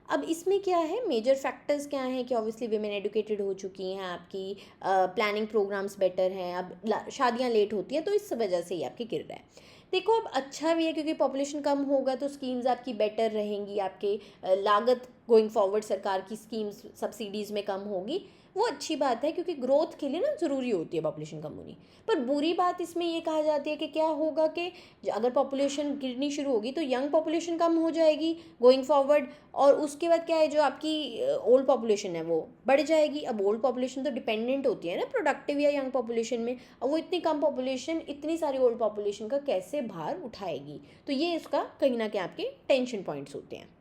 अब इसमें क्या है, मेजर फैक्टर्स क्या हैं कि ऑब्वियसली वीमेन एडुकेटेड हो चुकी हैं, आपकी प्लानिंग प्रोग्राम्स बेटर हैं, अब शादियां लेट होती हैं, तो इस वजह से ही आपके गिर रहा है। देखो अब अच्छा भी है क्योंकि पॉपुलेशन कम होगा तो स्कीम्स आपकी बेटर रहेंगी, आपके लागत गोइंग फॉरवर्ड सरकार की स्कीम्स सब्सिडीज़ में कम होगी, वो अच्छी बात है क्योंकि ग्रोथ के लिए ना ज़रूरी होती है पॉपुलेशन कम होनी। पर बुरी बात इसमें ये कहा जाती है कि क्या होगा कि अगर पॉपुलेशन गिरनी शुरू होगी तो यंग पॉपुलेशन कम हो जाएगी गोइंग फॉरवर्ड, और उसके बाद क्या है, जो आपकी ओल्ड पॉपुलेशन है वो बढ़ जाएगी। अब ओल्ड पॉपुलेशन तो डिपेंडेंट होती है ना प्रोडक्टिव या यंग पॉपुलेशन में, और वो इतनी कम पॉपुलेशन इतनी सारी ओल्ड पॉपुलेशन का कैसे भार उठाएगी। तो ये इसका कहीं ना कहीं आपके टेंशन पॉइंट्स होते हैं।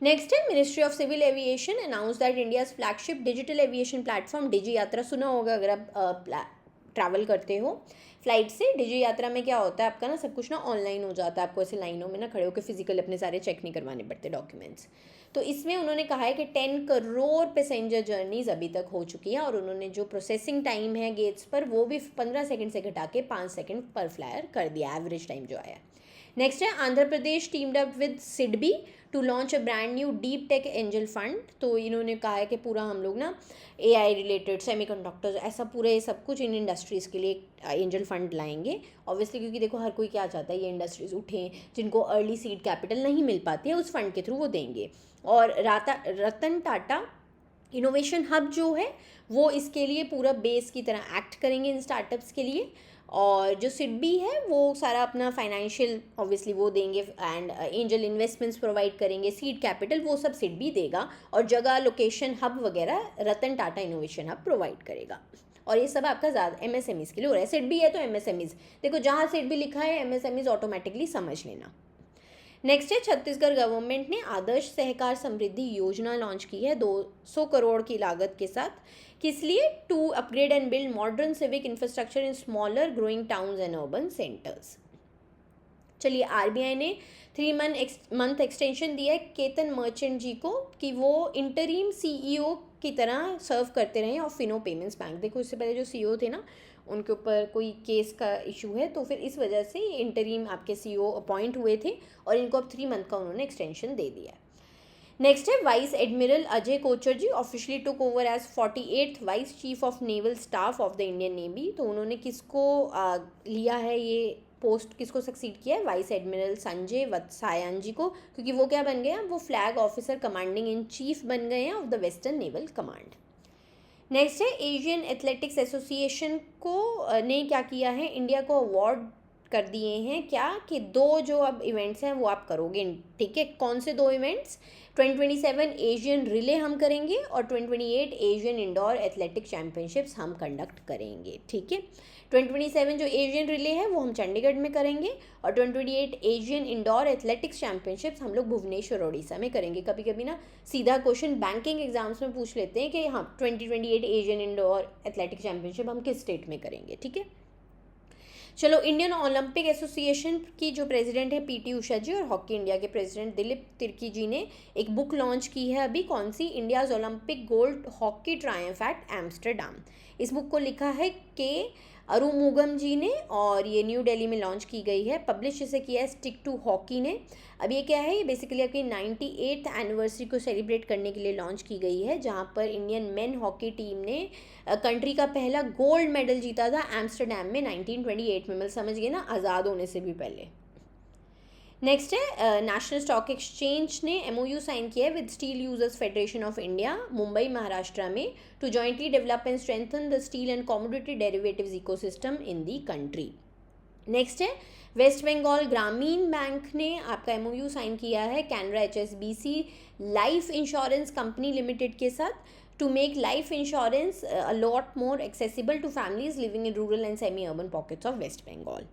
नेक्स्ट है, ministry of civil aviation announce that India's flagship digital aviation platform Digi Yatra, सुना होगा अगर आप ट्रैवल करते हो फ्लाइट से। डिजी यात्रा में क्या होता है, आपका ना सब कुछ ना ऑनलाइन हो जाता है, आपको ऐसे लाइनों में ना खड़े होकर फिजिकल अपने सारे चेक नहीं करवाने पड़ते डॉक्यूमेंट्स। तो इसमें उन्होंने कहा है कि 10 करोड़ पैसेंजर जर्नीज अभी तक हो चुकी हैं, और उन्होंने जो प्रोसेसिंग टाइम है गेट्स पर वो भी 15 सेकंड से घटा के 5 सेकंड पर फ्लायर कर दिया, एवरेज टाइम जो आया। नेक्स्ट है, Andhra Pradesh teamed up with SIDBI to launch a brand new deep tech angel fund. तो इन्होंने कहा है कि पूरा हम लोग ना AI रिलेटेड, सेमीकंडक्टर्स, ऐसा पूरे सब कुछ इन इंडस्ट्रीज़ के लिए एंजल फंड लाएंगे। ऑब्वियसली क्योंकि देखो हर कोई क्या चाहता है, ये इंडस्ट्रीज़ उठें, जिनको अर्ली सीड कैपिटल नहीं मिल पाती है उस फंड के थ्रू वो देंगे। और रतन टाटा इनोवेशन हब जो है वो इसके लिए पूरा बेस की तरह एक्ट करेंगे इन स्टार्टअप्स के लिए। और जो सिडबी है वो सारा अपना फाइनेंशियल ऑब्वियसली वो देंगे, एंड एंजल इन्वेस्टमेंट्स प्रोवाइड करेंगे, सीड कैपिटल वो सब सिडबी देगा, और जगह लोकेशन हब वगैरह Ratan Tata innovation hub provide करेगा। और ये सब आपका ज़्यादा MSMEs के लिए हो रहा है। सिडबी है तो MSMEs, देखो जहाँ सिडबी लिखा है MSMEs ऑटोमेटिकली समझ लेना। नेक्स्ट है, छत्तीसगढ़ गवर्नमेंट ने आदर्श सहकार समृद्धि योजना लॉन्च की है 200 करोड़ की लागत के साथ। किस लिए? To upgrade and build modern civic infrastructure in smaller growing towns and urban centres. चलिए, RBI ने 3 मंथ एक्सटेंशन दिया है केतन मर्चेंट जी को कि वो इंटरिम CEO की तरह सर्व करते रहे ऑफ फिनो पेमेंट्स बैंक। देखो इससे पहले जो CEO थे ना उनके ऊपर कोई केस का इशू है, तो फिर इस वजह से इंटरिम आपके CEO अपॉइंट हुए थे, और इनको अब 3 मंथ का उन्होंने एक्सटेंशन दे दिया है। नेक्स्ट है, vice admiral Ajay Kochar ji officially took over as 48th vice chief of naval staff of the Indian navy. तो उन्होंने किसको लिया है, ये पोस्ट किसको सक्सीड किया है? वाइस एडमिरल संजय वत्सायन जी को, क्योंकि वो क्या बन गए हैं, वो flag officer commanding in chief बन गए हैं of the western naval command. Next है, एशियन एथलेटिक्स एसोसिएशन को ने क्या किया है, इंडिया को अवार्ड कर दिए हैं क्या, कि 2 जो अब इवेंट्स हैं वो आप करोगे, ठीक है। कौन से 2 इवेंट्स? 2027 एशियन रिले हम करेंगे, और 2028 एशियन इंडोर एथलेटिक चैम्पियनशिप्स हम कंडक्ट करेंगे, ठीक है। 2027 जो एशियन रिले है वो हम चंडीगढ़ में करेंगे, और 2028 एशियन इंडोर एथलेटिक्स चैम्पियनशिप्स हम लोग भुवनेश्वर उड़ीसा में करेंगे। कभी कभी ना सीधा क्वेश्चन बैंकिंग एग्जाम्स में पूछ लेते हैं कि हाँ 2028 एशियन इंडोर एथलेटिक चैम्पियनशिप हम किस स्टेट में करेंगे, ठीक है। चलो, इंडियन ओलंपिक एसोसिएशन की जो प्रेसिडेंट है PT उषा जी, और हॉकी इंडिया के प्रेसिडेंट दिलीप तिर्की जी ने एक बुक लॉन्च की है अभी, कौन सी? India's Olympic gold hockey triumph at Amsterdam. इस बुक को लिखा है के अरुमुगम जी ने, और ये न्यू दिल्ली में लॉन्च की गई है। पब्लिश इसे किया है स्टिक टू हॉकी ने। अब ये क्या है, ये बेसिकली आपकी 98th एनिवर्सरी को सेलिब्रेट करने के लिए लॉन्च की गई है, जहाँ पर इंडियन मेन हॉकी टीम ने कंट्री का पहला गोल्ड मेडल जीता था एम्स्टरडैम में 1928 में, मतलब समझ गए ना, आज़ाद होने से भी पहले। नेक्स्ट है, नेशनल स्टॉक एक्सचेंज ने MOU साइन किया है with steel users federation of India Mumbai Maharashtra में to jointly develop and strengthen the steel and commodity derivatives ecosystem in the country. Next है, वेस्ट बंगाल ग्रामीण बैंक ने आपका MOU साइन किया है Canara HSBC life insurance company limited के साथ to make life insurance a lot more accessible to families living in rural and semi urban pockets of West Bengal.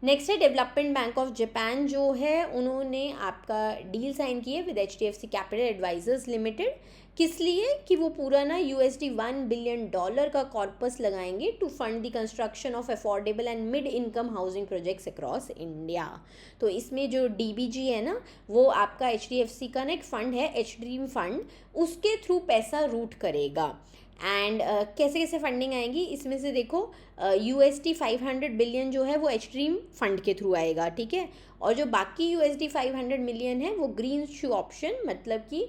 Next है, Development Bank of Japan जो है उन्होंने आपका डील साइन की है with HDFC Capital Advisors Limited. किस लिए? कि वो पूरा ना $1 बिलियन का कॉर्पस लगाएंगे to fund the construction of affordable and mid income housing projects across India. तो इसमें जो DBG है ना, वो आपका HDFC का ना एक फंड है, HDREAM फंड, उसके थ्रू पैसा रूट करेगा। एंड कैसे कैसे फंडिंग आएगी इसमें से देखो, $500 बिलियन जो है वो HDREAM फंड के थ्रू आएगा, ठीक है। और जो बाकी $500 मिलियन है वो ग्रीन शू ऑप्शन, मतलब कि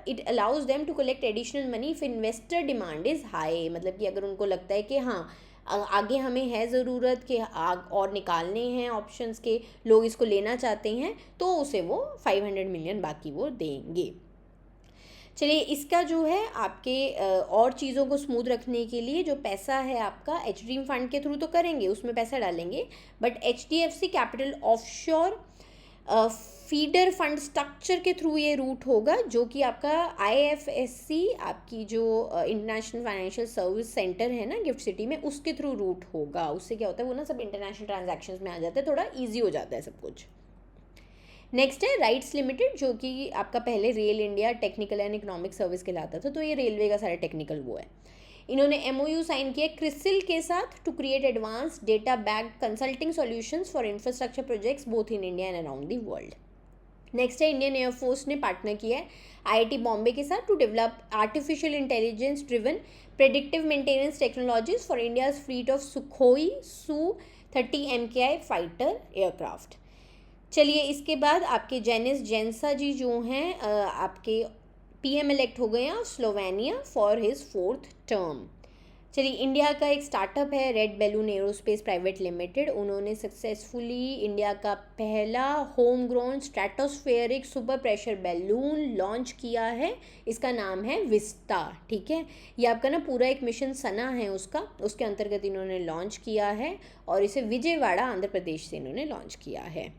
it allows them to collect additional money if investor demand is high, मतलब कि अगर उनको लगता है कि हाँ आगे हमें है ज़रूरत कि और निकालने हैं ऑप्शंस के, लोग इसको लेना चाहते हैं, तो उसे वो 500 मिलियन बाकी वो देंगे। चलिए, इसका जो है आपके और चीज़ों को स्मूथ रखने के लिए जो पैसा है आपका एच ड्रीम फंड के थ्रू तो करेंगे, उसमें पैसा डालेंगे, but HDFC capital offshore feeder fund structure के थ्रू ये रूट होगा, जो कि आपका IFSC आपकी जो इंटरनेशनल फाइनेंशियल सर्विस सेंटर है ना गिफ्ट सिटी में, उसके थ्रू रूट होगा। उससे क्या होता है, वो ना सब इंटरनेशनल ट्रांजैक्शंस में आ जाता है, थोड़ा ईजी हो जाता है सब कुछ। नेक्स्ट है राइट्स लिमिटेड, जो कि आपका पहले rail India technical and economic service कहलाता था, तो ये रेलवे का सारा टेक्निकल वो है। इन्होंने MOU साइन किया क्रिसिल के साथ to create advance data backed consulting solutions for infrastructure projects both in India and around the world. Next है इंडियन एयरफोर्स ने पार्टनर किया है IIT बॉम्बे के साथ to develop artificial intelligence driven predictive maintenance technologies for India's fleet of Sukhoi Su-30 MKI fighter aircraft. चलिए, इसके बाद आपके जेनिस जेंसा जी जो हैं आपके PM इलेक्ट हो गए हैं Slovenia for his 4th term. चलिए, इंडिया का एक स्टार्टअप है red balloon aerospace private limited, उन्होंने सक्सेसफुली इंडिया का पहला home grown stratospheric super pressure balloon launch किया है। इसका नाम है विस्ता। ठीक है, ये आपका ना पूरा एक मिशन सना है उसके अंतर्गत इन्होंने लॉन्च किया है, और इसे विजयवाड़ा आंध्र प्रदेश से इन्होंने लॉन्च किया है।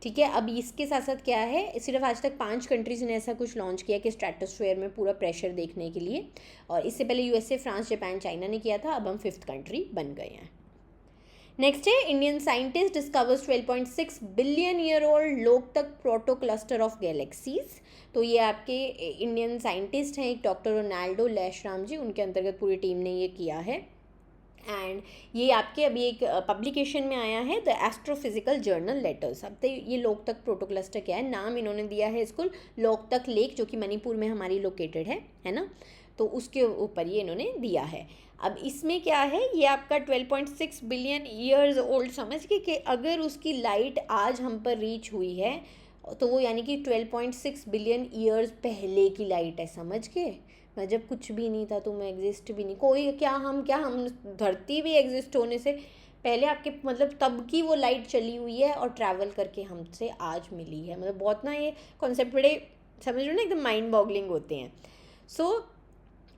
ठीक है, अब इसके साथ साथ क्या है, सिर्फ आज तक 5 कंट्रीज़ ने ऐसा कुछ लॉन्च किया कि स्ट्रेटोस्फेयर में पूरा प्रेशर देखने के लिए, और इससे पहले USA, फ्रांस, जापान, चाइना ने किया था, अब हम 5th कंट्री बन गए हैं। नेक्स्ट है Indian scientist discovers 12.6 billion year old Loktak proto cluster of galaxies. तो ये आपके इंडियन साइंटिस्ट हैं, एक डॉक्टर रोनाल्डो लैशराम जी, उनके अंतर्गत पूरी टीम ने ये किया है। एंड ये आपके अभी एक पब्लिकेशन में आया है द एस्ट्रोफिजिकल जर्नल लेटर्स। अब तो ये लोकतक प्रोटो क्लस्टर क्या है, नाम इन्होंने दिया है इसको लोकतक लेक, जो कि मणिपुर में हमारी लोकेटेड है ना, तो उसके ऊपर ये इन्होंने दिया है। अब इसमें क्या है, ये आपका 12.6 बिलियन ईयर्स ओल्ड समझ के कि अगर उसकी लाइट आज हम पर रीच हुई है तो वो यानी कि 12.6 बिलियन ईयर्स पहले की लाइट है, समझ के, मैं जब कुछ भी नहीं था, तुम एग्जिस्ट भी नहीं, कोई क्या हम धरती भी एग्जिस्ट होने से पहले आपके मतलब तब की वो लाइट चली हुई है और ट्रैवल करके हमसे आज मिली है। मतलब बहुत ना ये कॉन्सेप्ट बड़े समझ लो ना एकदम माइंड बॉगलिंग होते हैं। सो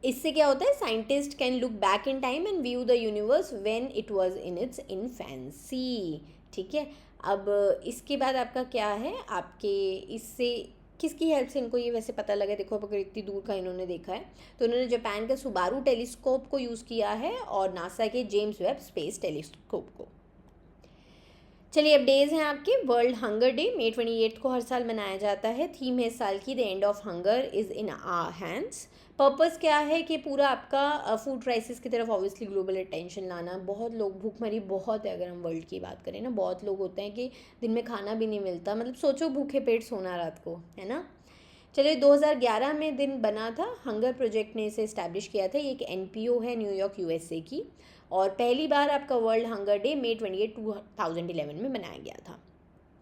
इससे क्या होता है, scientist can look back in time and view the universe when it was in its infancy. ठीक है, अब इसके बाद आपका क्या है, आपके इससे किसकी हेल्प से इनको ये वैसे पता लगा, देखो अब अगर इतनी दूर का इन्होंने देखा है तो इन्होंने जापान का सुबारू टेलीस्कोप को यूज़ किया है और नासा के जेम्स वेब स्पेस टेलीस्कोप को। चलिए, अब डेज हैं आपके वर्ल्ड हंगर डे, May 28 को हर साल मनाया जाता है। थीम है इस साल की the end of hunger is in our hands. Purpose क्या है कि पूरा आपका फूड क्राइसिस की तरफ ऑब्वियसली ग्लोबल अटेंशन लाना। बहुत लोग भूखमरी बहुत है, अगर हम वर्ल्ड की बात करें ना, बहुत लोग होते हैं कि दिन में खाना भी नहीं मिलता, मतलब सोचो भूखे पेट सोना रात को, है ना। चलिए, 2011 में दिन बना था, हंगर प्रोजेक्ट ने इसे इस्टेब्लिश किया था। ये एक NPO है न्यूयॉर्क USA की, और पहली बार आपका वर्ल्ड हंगर डे May 28, 2011 में मनाया गया था।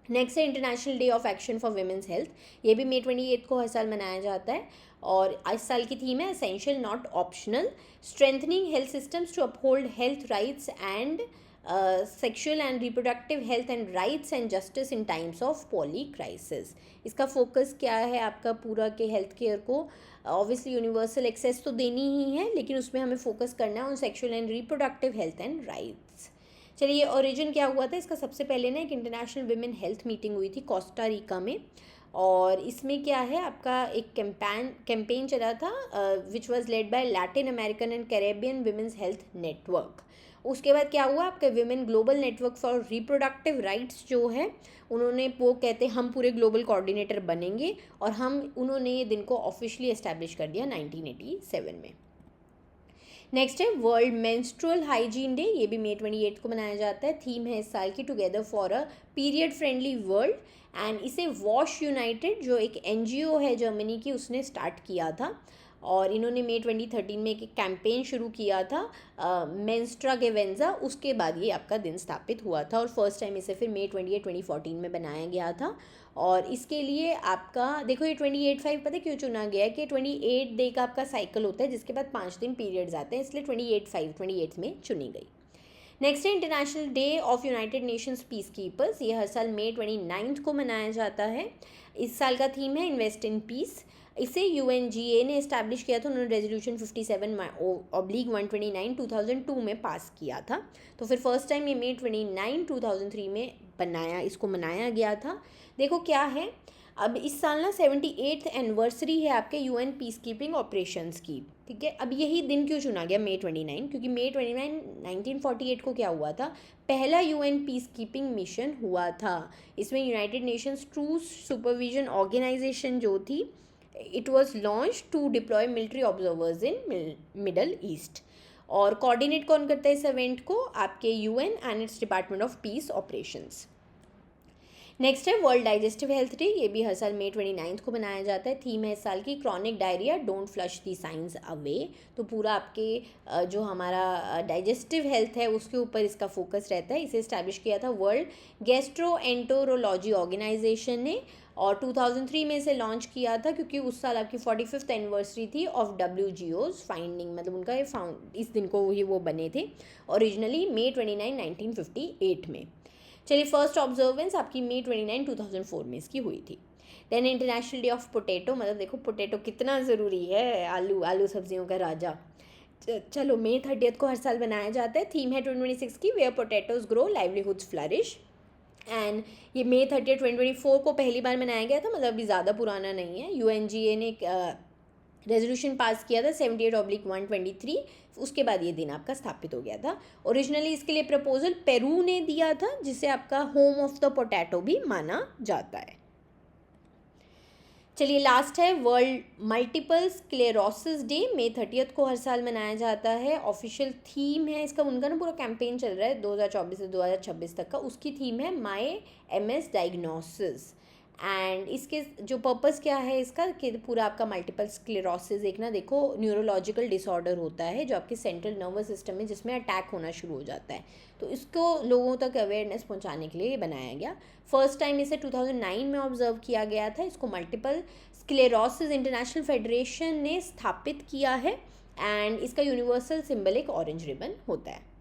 नेक्स्ट है international Day of action for women's health, ये भी May 28 को हर साल मनाया जाता है, और इस साल की थीम है essential not optional, strengthening health systems to uphold health rights and sexual and reproductive health and rights and justice in times of polycrisis. इसका फोकस क्या है आपका पूरा के हेल्थ केयर को ऑब्वियसली यूनिवर्सल एक्सेस तो देनी ही है, लेकिन उसमें हमें फोकस करना है on sexual and reproductive health and rights. चलिए, ओरिजिन क्या हुआ था इसका, सबसे पहले ना एक इंटरनेशनल विमेन हेल्थ मीटिंग हुई थी कोस्टा रिका में, और इसमें क्या है आपका एक कैंपेन चला था which was led by Latin American and Caribbean women's health network. उसके बाद क्या हुआ आपका women global network for reproductive rights जो है, उन्होंने वो कहते हैं हम पूरे ग्लोबल कोऑर्डिनेटर बनेंगे, और उन्होंने ये दिन को ऑफिशियली एस्टैब्लिश कर दिया 1987 में। नेक्स्ट है वर्ल्ड मेंस्ट्रुअल हाइजीन डे, ये भी May 28 को मनाया जाता है। थीम है इस साल की together for a period friendly world, and इसे वॉश यूनाइटेड जो एक NGO है जर्मनी की, उसने स्टार्ट किया था, और इन्होंने May 2013 में एक कैंपेन शुरू किया था मेंस्ट्रागेवेंजा, उसके बाद ये आपका दिन स्थापित हुआ था, और फर्स्ट टाइम इसे फिर May 28, 2014 में बनाया गया था। और इसके लिए आपका देखो ये 28/5 पता है क्यों चुना गया है कि 28 डे का आपका साइकिल होता है जिसके बाद 5 दिन पीरियड्स आते हैं, इसलिए 28/5 28 में चुनी गई। नेक्स्ट है international Day of United Nations peace keepers. ये हर साल मई 29 को मनाया जाता है। इस साल का थीम है इन्वेस्ट इन पीस। इसे UNGA ने इस्टेब्लिश किया था, उन्होंने रेजोल्यूशन 57/129 2002 में पास किया था। तो फिर फर्स्ट टाइम ये मई 29 2003 में इसको मनाया गया था। देखो क्या है, अब इस साल ना 78th एनिवर्सरी है आपके UN पीस कीपिंग ऑपरेशंस की, ठीक है। अब यही दिन क्यों चुना गया मई 29? क्योंकि मई 29 1948 को क्या हुआ था, पहला UN पीस कीपिंग मिशन हुआ था। इसमें United Nations Truth Supervision Organization जो थी, it was launch to deploy military observers in Middle East. और कोऑर्डिनेट कौन करता है इस इवेंट को, आपके UN and its Department of Peace Operations. Next है वर्ल्ड डाइजेस्टिव हेल्थ डे। ये भी हर साल मई 29 को मनाया जाता है। थीम है इस साल की chronic diarrhoea don't flush the science away. तो पूरा आपके जो हमारा डाइजेस्टिव हेल्थ है उसके ऊपर इसका फोकस रहता है। इसे इस्टेब्लिश किया था वर्ल्ड गैस्ट्रोएंटरोलॉजी ऑर्गेनाइजेशन ने, और 2003 में इसे लॉन्च किया था क्योंकि उस साल आपकी 45th एनिवर्सरी थी ऑफ WGO's फाइंडिंग, मतलब उनका ये इस दिन को ही वो बने थे ओरिजिनली मई 29 1958 में। चलिए, फर्स्ट ऑब्जर्वेंस आपकी मई 29 2004 में इसकी हुई थी। Then International Day of Potato, मतलब देखो पोटैटो कितना ज़रूरी है, आलू सब्जियों का राजा। चलो, मई 30 को हर साल बनाया जाता है। थीम है 2026 की where potatoes grow livelihoods flourish. And ये मई 30 2024 को पहली बार मनाया गया था, मतलब अभी ज़्यादा पुराना नहीं है। UNGA ने रेजोल्यूशन पास किया था 78/123, उसके बाद ये दिन आपका स्थापित हो गया था। ओरिजिनली इसके लिए प्रपोजल पेरू ने दिया था, जिसे आपका होम ऑफ द पोटैटो भी माना जाता है। चलिए, लास्ट है वर्ल्ड मल्टीपल स्क्लेरोसिस डे। मई 30 को हर साल मनाया जाता है। ऑफिशियल थीम है इसका, उनका ना पूरा कैंपेन चल रहा है 2024 से 2026 तक का। उसकी थीम है माई MS डायग्नोसिस। एंड इसके जो पर्पस क्या है इसका, कि पूरा आपका मल्टीपल स्क्लेरोसिस एक ना देखो न्यूरोलॉजिकल डिसऑर्डर होता है जो आपके सेंट्रल नर्वस सिस्टम में, जिसमें अटैक होना शुरू हो जाता है। तो इसको लोगों तक अवेयरनेस पहुंचाने के लिए ये बनाया गया। फर्स्ट टाइम इसे 2009 में ऑब्जर्व किया गया था। इसको मल्टीपल स्क्लेरोसिस इंटरनेशनल फेडरेशन ने स्थापित किया है। एंड इसका यूनिवर्सल सिंबल एक ऑरेंज रिबन होता है।